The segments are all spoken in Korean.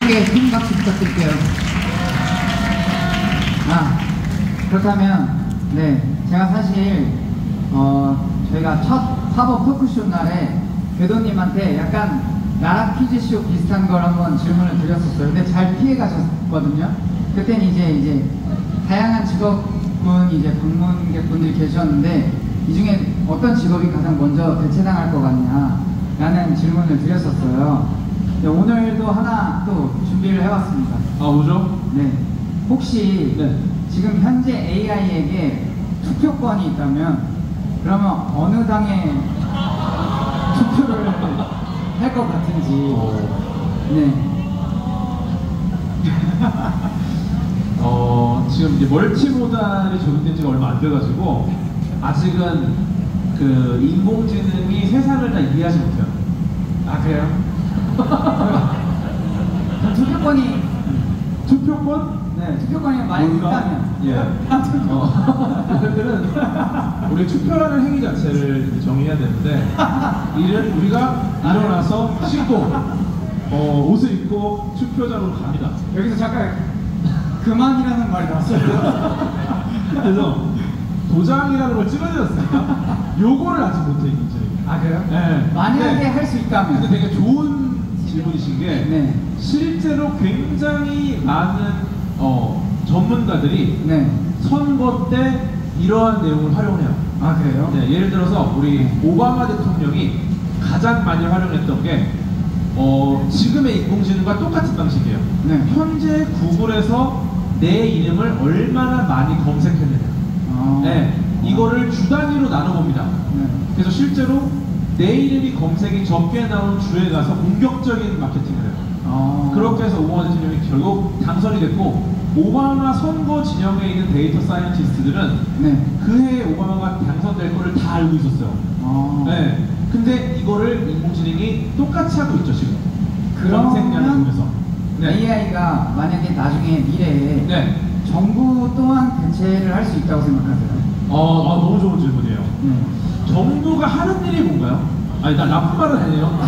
크게 큰 박수 부탁드릴게요. 그렇다면 네, 제가 사실 저희가 첫 팝업 토크쇼 날에 궤도님한테 약간 나라 퀴즈쇼 비슷한 걸 한번 질문을 드렸었어요. 근데 잘 피해 가셨거든요. 그때는 이제 다양한 직업군 이제 방문객분들이 계셨는데 이 중에 어떤 직업이 가장 먼저 대체당할 것 같냐라는 질문을 드렸었어요. 네, 오늘도 하나 또 준비를 해봤습니다. 뭐죠? 네, 혹시 네. 지금 현재 AI에게 투표권이 있다면 그러면 어느 당에 투표를 할 것 같은지. 네. 지금 이제 멀티모달이 적용된 지가 얼마 안 돼가지고 아직은 그 인공지능이 세상을 다 이해하지 못해요. 그래요? 그럼 투표권이 투표권? 네, 투표권이 많이 있다면 그들은 우리 투표라는 행위 자체를 정의해야 되는데 이를 우리가 일어나서 씻고 옷을 입고 투표장으로 갑니다. 여기서 잠깐 그만이라는 말이 나왔어요. 그래서 도장이라는 걸 찍어드렸으니까 요거를 아직 못해 인공지능이. 그래요? 네. 만약에 할 수 있다면. 근데 되게 좋은 질문이신 게 네. 실제로 굉장히 많은 전문가들이 네. 선거 때 이러한 내용을 활용해요. 그래요? 네, 예를 들어서 우리 오바마 대통령이 가장 많이 활용했던 게 지금의 인공지능과 똑같은 방식이에요. 네. 현재 구글에서 내 이름을 얼마나 많이 검색했느냐. 네, 이거를 주 단위로 나눠봅니다. 네. 그래서 실제로 내 이름이 검색이 적게 나온 주에 가서 공격적인 마케팅을 해요. 그렇게 해서 오바마 대통령이 결국 당선이 됐고, 오바마 선거 진영에 있는 데이터 사이언티스트들은 네. 그 해에 오바마가 당선될 거를 다 알고 있었어요. 네. 근데 이거를 인공지능이 똑같이 하고 있죠, 지금. 검색량을 통해서. 네. AI가 만약에 나중에 미래에 네. 정부 또한 대체를 할 수 있다고 생각하세요? 너무 좋은 질문이에요. 정부가 하는 일이 뭔가요? 나 나쁜 말은 아니에요.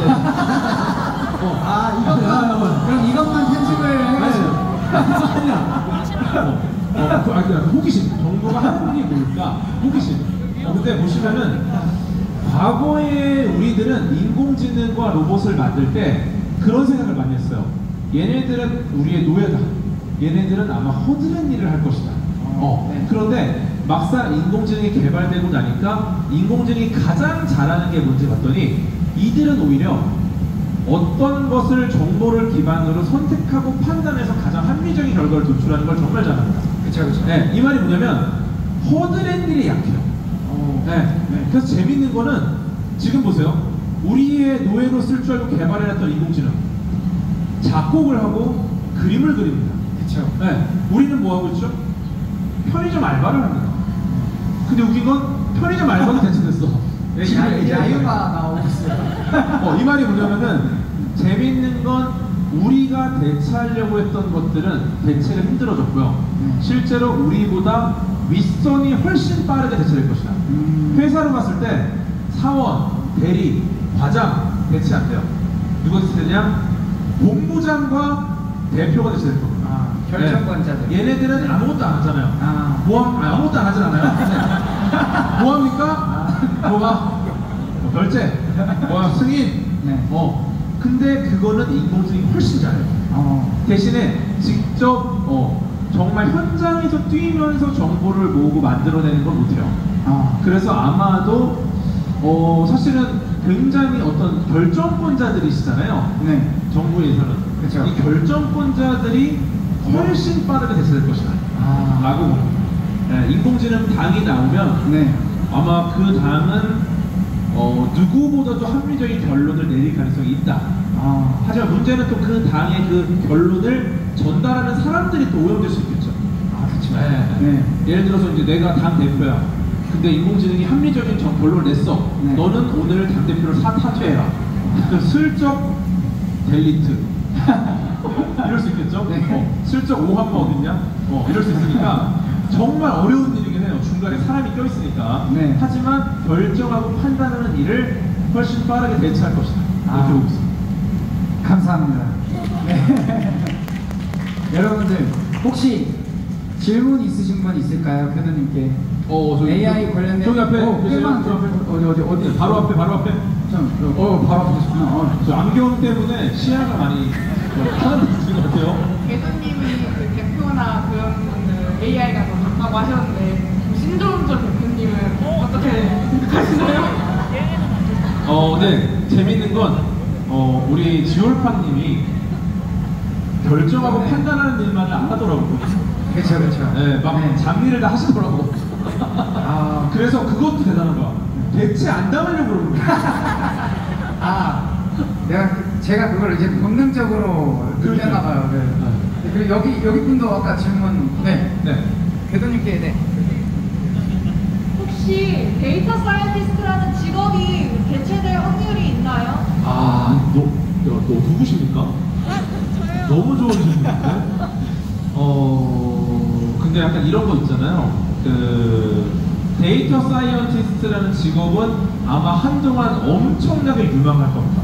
그럼 이것만 편집을 해가지고. 호기심. 정부가 하는 일이 뭘까? 호기심. 근데 보시면은 과거에 우리들은 인공지능과 로봇을 만들 때 그런 생각을 많이 했어요. 얘네들은 우리의 노예다. 얘네들은 아마 허드렛 일을 할 것이다. 네. 그런데 막상 인공지능이 개발되고 나니까 인공지능이 가장 잘하는 게 뭔지 봤더니 이들은 오히려 어떤 것을 정보를 기반으로 선택하고 판단해서 가장 합리적인 결과를 도출하는 걸 정말 잘합니다. 그쵸. 네, 이 말이 뭐냐면 허드렛 일이 약해요. 네. 그래서 재밌는 거는 지금 보세요. 우리의 노예로 쓸 줄 알고 개발해놨던 인공지능 작곡을 하고 그림을 그립니다. 그쵸. 네, 우리는 뭐 하고 있죠? 편의점 알바를 합니다. 근데 웃긴 건 편의점 알바도 대체됐어. 야유가 나오고 있어요. 이 말이 뭐냐면은 재밌는 건 우리가 대체하려고 했던 것들은 대체가 힘들어졌고요. 실제로 우리보다 윗선이 훨씬 빠르게 대체될 것이다. 회사로 갔을 때 사원, 대리, 과장 대체 안 돼요. 누가 대체되냐? 본부장과 대표가 대체될 겁니다. 결정권자들. 네. 얘네들은 아무것도 안 하잖아요. 아무것도 안 하진 않아요. 네. 뭐 합니까? 결제, 승인. 네. 근데 그거는 인공지능이 훨씬 잘해요. 대신에 직접 정말 현장에서 뛰면서 정보를 모으고 만들어내는 건 못해요. 그래서 아마도 사실은 굉장히 어떤 결정권자들이시잖아요. 네. 정부에서는. 그쵸. 이 결정권자들이 훨씬 빠르게 대체될 것이다. 라고 봅니다. 네, 인공지능 당이 나오면 네. 아마 그 당은 누구보다도 합리적인 결론을 내릴 가능성이 있다. 하지만 문제는 또 그 당의 그 결론을 전달하는 사람들이 또 오염될 수 있겠죠. 그렇죠. 네. 예를 들어서 이제 내가 당 대표야. 근데 인공지능이 합리적인 결론을 냈어. 네. 너는 오늘 당 대표를 사퇴해라. 슬쩍 델리트. 이럴 수 있겠죠? 네. 슬쩍 오한마 어딨냐? 이럴 수 있으니까 정말 어려운 일이긴 해요. 중간에 사람이 껴있으니까. 네. 하지만 결정하고 판단하는 일을 훨씬 빠르게 대체할 것이다. 이렇게 보고 있습니다. 감사합니다. 네. 여러분들 혹시 질문 있으신 분 있을까요, 교수님께? 저기, AI 관련된 저기 앞에 계세요? 꽤만 저 앞에 어디 바로 앞에 바로 앞에 바로 앞에 계시구나. 저 안경 때문에 시야가 많이 하나도 부진 것 같아요. 교수님이 그 대표나 그런 분들 AI가 더 좋다고 하셨는데 신조은전 대표님은 어떻게 생각하시나요? 네, 재밌는 건 우리 지올파님이 결정하고 판단하는 일만을 안 하더라고요. 그렇죠, 그렇죠. 네, 막 장리를 다 하시더라고. 그래서 그것도 대단한 거야. 대체 안 당하려고 그러는 거야. 제가 그걸 이제 본능적으로 느꼈나 봐요. 네. 그리고 여기 분도 아까 질문. 네. 교수님께 네. 혹시 데이터 사이언티스트라는 직업이 대체될 확률이 있나요? 너 누구십니까? 너무 좋은 질문인데? 근데 약간 이런 거 있잖아요. 그 데이터 사이언티스트라는 직업은 아마 한동안 엄청나게 유망할 겁니다.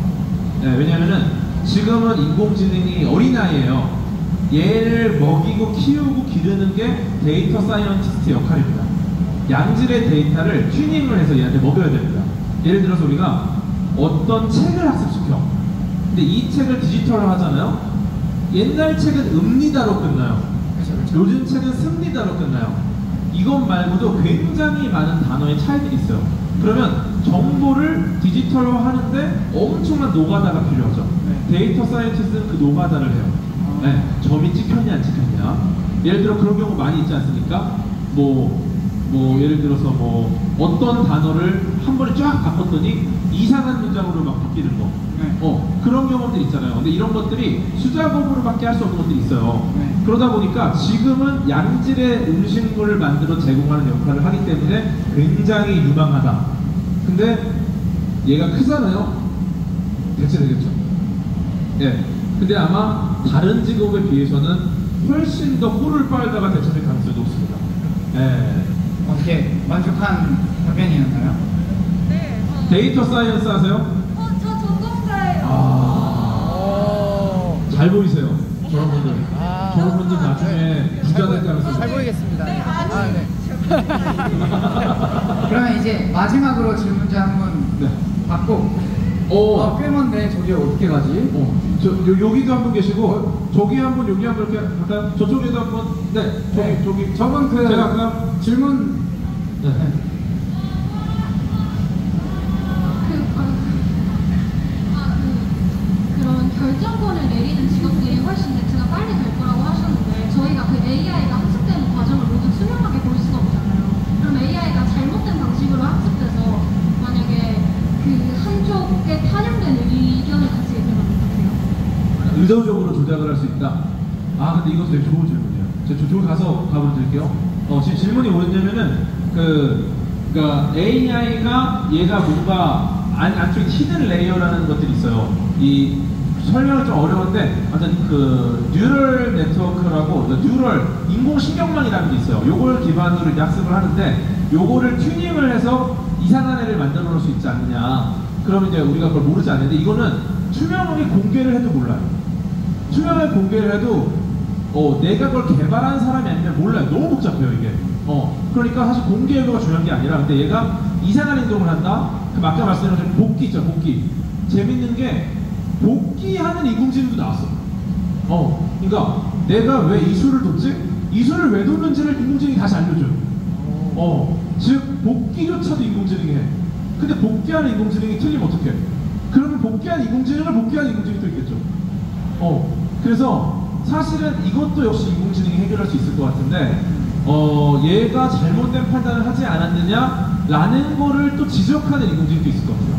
네, 왜냐면은 지금은 인공지능이 어린아이예요. 얘를 먹이고 키우고 기르는 게 데이터 사이언티스트 역할입니다. 양질의 데이터를 튜닝을 해서 얘한테 먹여야 됩니다. 예를 들어서 우리가 어떤 책을 학습시켜. 근데 이 책을 디지털로 하잖아요. 옛날 책은 읍니다로 끝나요. 요즘 책은 씁니다로 끝나요. 이것 말고도 굉장히 많은 단어의 차이들이 있어요. 그러면 정보를 디지털로 하는데 엄청난 노가다가 필요하죠. 데이터 사이언티스트는 그 노가다를 해요. 점이 찍혔냐 안 찍혔냐. 예를 들어 그런 경우 많이 있지 않습니까? 예를 들어서 어떤 단어를 한 번에 쫙 바꿨더니 이상한 문장으로 막 바뀌는 거. 그런 경험들 있잖아요. 근데 이런 것들이 수작업으로밖에 할 수 없는 것들이 있어요. 그러다 보니까 지금은 양질의 음식물을 만들어 제공하는 역할을 하기 때문에 굉장히 유망하다. 근데 얘가 크잖아요. 대체되겠죠. 근데 아마 다른 직업에 비해서는 훨씬 더 꿀을 빨다가 대체될 가능성이 높습니다. 어떻게 만족한 답변이었나요? 네. 데이터 사이언스 하세요? 저 전공자예요. 잘 보이세요. 저런 분들. 저런 분들 나중에 부자 될 가능성이 잘 보이겠습니다. 네, 아니. 네. 그러면 이제 마지막으로 질문지 한 분 받고. 꽤 먼데 저기 어떻게 가지? 여기도 한 분 계시고 저기 한 분, 여기 한 분 이렇게 갈까요? 저쪽에도 한 분. 저기 저분 제가 아까 질문. 그런 결정권을 내리는 직업들이 훨씬 대체가 빨리 될 거라고 하셨는데 저희가 그 AI가 학습되는 과정을 모두 투명하게 볼 수가 없잖아요. 그럼 AI가 잘못된 방식으로 학습돼서 만약에 그 한쪽에 편향된 의견을 가지게 되면 어떡해요? 의도적으로 조작을 할 수 있다. 근데 이것도 되게 좋은 질문이에요. 제가 저쪽에 가서 답을 드릴게요. 지금 질문이 뭐였냐면은 그러니까 AI가 얘가 뭔가 안쪽에 히든 레이어라는 것들이 있어요. 이 설명은 좀 어려운데 아무튼 그 뉴럴 네트워크라고 뉴럴 인공신경망이라는 게 있어요. 요걸 기반으로 이제 학습을 하는데 요거를 튜닝을 해서 이상한 애를 만들어 놓을 수 있지 않느냐. 그러면 이제 우리가 그걸 모르지 않는데 이거는 투명하게 공개를 해도 몰라요. 투명하게 공개를 해도 내가 그걸 개발한 사람이 아니면 몰라요. 너무 복잡해요 이게. 그러니까 사실 공개 여부가 중요한 게 아니라 근데 얘가 이상한 행동을 한다. 그 아까 말씀드린 것처럼 복귀 있죠. 복귀. 재밌는 게 복귀하는 인공지능도 나왔어. 그러니까 내가 왜 이 수를 뒀지? 이 수를 왜 뒀는지를 인공지능이 다시 알려줘요. 즉 복귀조차도 인공지능이 해. 근데 복귀하는 인공지능이 틀리면 어떡해? 그러면 복귀한 인공지능을 복귀하는 인공지능이 또 있겠죠. 그래서 사실은 이것도 역시 인공지능이 해결할 수 있을 것 같은데 얘가 잘못된 판단을 하지 않았느냐라는 거를 또 지적하는 인공지능도 있을 것 같아요.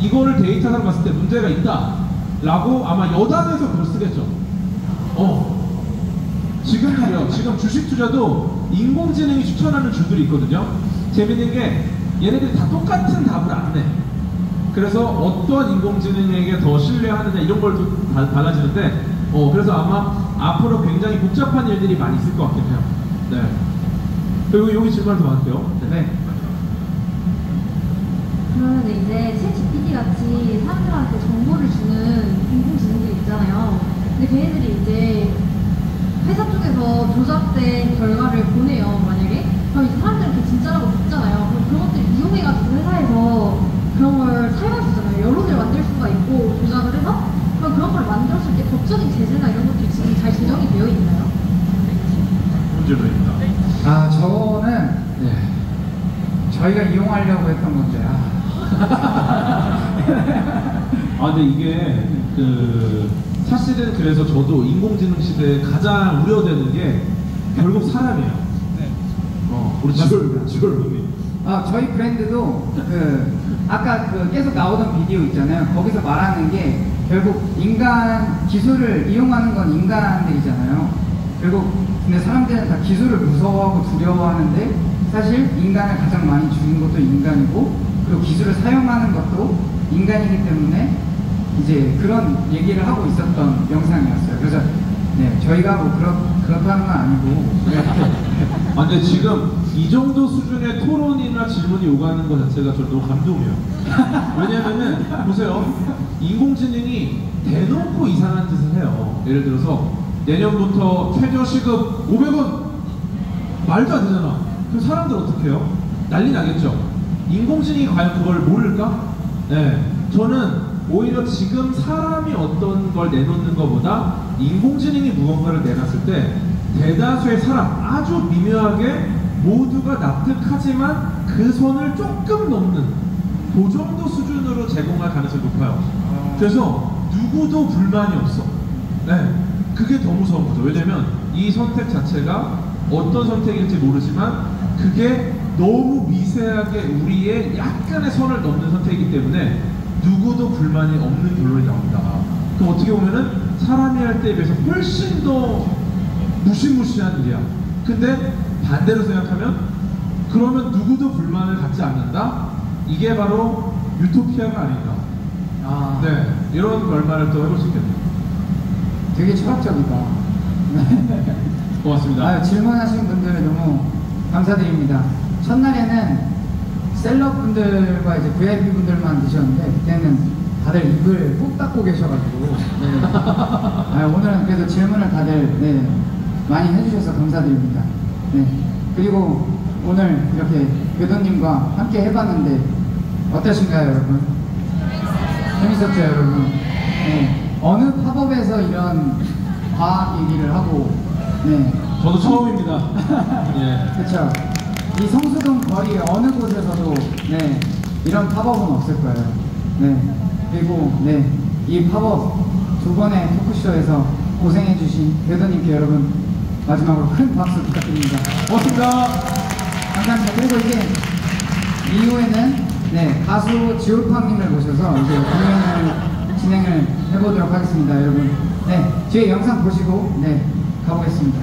이거를 데이터상 봤을 때 문제가 있다라고 아마 여당에서 그걸 쓰겠죠. 지금도요. 지금 주식 투자도 인공지능이 추천하는 주들이 있거든요. 재밌는 게 얘네들이 다 똑같은 답을 안 내. 그래서 어떤 인공지능에게 더 신뢰하느냐 이런 걸 좀 달라지는데 그래서 아마 앞으로 굉장히 복잡한 일들이 많이 있을 것 같긴 해요. 네. 그리고 여기 질문을 더 받을게요. 네. 그러면 이제 챗GPT 같이 사람들한테 정보를 주는 인공지능들 있잖아요. 근데 걔네들이 이제 회사 쪽에서 조작된 결과를 보내요, 만약에. 그럼 이제 사람들은 그게 진짜라고 믿잖아요. 그럼 그런 것들 이용해가지고 회사에서 그런 걸 사용할 수 있잖아요. 여론을 만들 수가 있고 조작을 해서 그럼 그런 걸 만들었을 때 법적인 제재나 이런 것들이 지금 잘 제정이 되어 있나요? 문제로입니다. 아, 저는 저희가 이용하려고 했던 건데. 근데 이게 사실은 그래서 저도 인공지능 시대에 가장 우려되는 게 결국 사람이에요. 우리 지골분이. 저희 브랜드도 아까 계속 나오던 비디오 있잖아요. 거기서 말하는 게 결국 인간 기술을 이용하는 건 인간들이잖아요. 결국 근데 사람들은 다 기술을 무서워하고 두려워하는데 사실 인간을 가장 많이 죽인 것도 인간이고 그리고 기술을 사용하는 것도 인간이기 때문에 이제 그런 얘기를 하고 있었던 영상이었어요. 그래서 저희가 뭐 그렇다는 건 아니고. 근데 지금 이 정도 수준의 토론이나 질문이 오가는 것 자체가 저 너무 감동이에요. 왜냐면은 보세요, 인공지능이 대놓고 이상한 짓을 해요. 예를 들어서 내년부터 최저 시급 500원 말도 안 되잖아. 그럼 사람들 어떻게 해요? 난리 나겠죠. 인공지능이 과연 그걸 모를까? 저는 오히려 지금 사람이 어떤 걸 내놓는 것보다 인공지능이 무언가를 내놨을 때 대다수의 사람, 아주 미묘하게 모두가 납득하지만 그 선을 조금 넘는 그 정도 수준으로 제공할 가능성이 높아요. 그래서 누구도 불만이 없어. 그게 더 무서운 거죠. 왜냐면 이 선택 자체가 어떤 선택일지 모르지만 그게 너무 미세하게 우리의 약간의 선을 넘는 선택이기 때문에 누구도 불만이 없는 결론이 나온다. 그럼 어떻게 보면은 사람이 할 때에 비해서 훨씬 더 무시무시한 일이야. 근데 반대로 생각하면 그러면 누구도 불만을 갖지 않는다? 이게 바로 유토피아가 아닌가. 이런 결말을 또 해볼 수 있겠네요. 되게 철학적이다. 고맙습니다. 질문하신 분들 너무 감사드립니다. 첫날에는 셀럽분들과 이제 VIP 분들만 드셨는데 그때는 다들 입을 꼭 닫고 계셔가지고 오늘은 그래도 질문을 다들 많이 해주셔서 감사드립니다. 그리고 오늘 이렇게 교도님과 함께 해봤는데 어떠신가요, 여러분? 재밌었죠, 여러분? 어느 팝업에서 이런 과학 얘기를 하고 저도 처음입니다. 그렇죠. 이 성수동 거리 어느 곳에서도 이런 팝업은 없을 거예요. 그리고 이 팝업 두 번의 토크쇼에서 고생해주신 교도님께 여러분 마지막으로 큰 박수 부탁드립니다. 고맙습니다. 감사합니다. 그리고 이제 이후에는 가수 지올팡님을 모셔서 이제 공연을 진행을 해보도록 하겠습니다, 여러분. 뒤에 영상 보시고 가보겠습니다.